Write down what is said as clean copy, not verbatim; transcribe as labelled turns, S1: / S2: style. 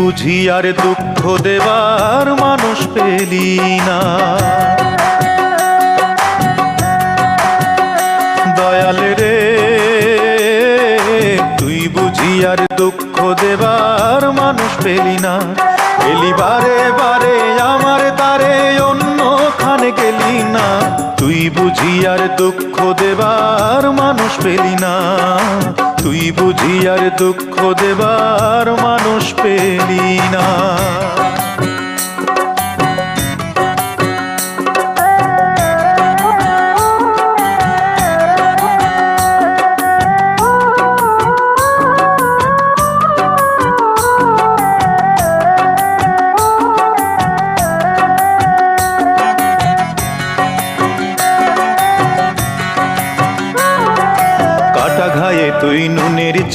S1: বুঝি আর দুঃখ দেবার মানুষ পেলি না। দয়াল রে তুই বুঝি আর দুঃখ দেবার মানুষ পেলি না। এলি বারে বারে আমার তারে অন্যখানে গেলি না। তুই বুঝি আর দুঃখ দেবার মানুষ পেলি না। তুই বুঝি আর দুঃখ দেবার মানুষ পেলি না।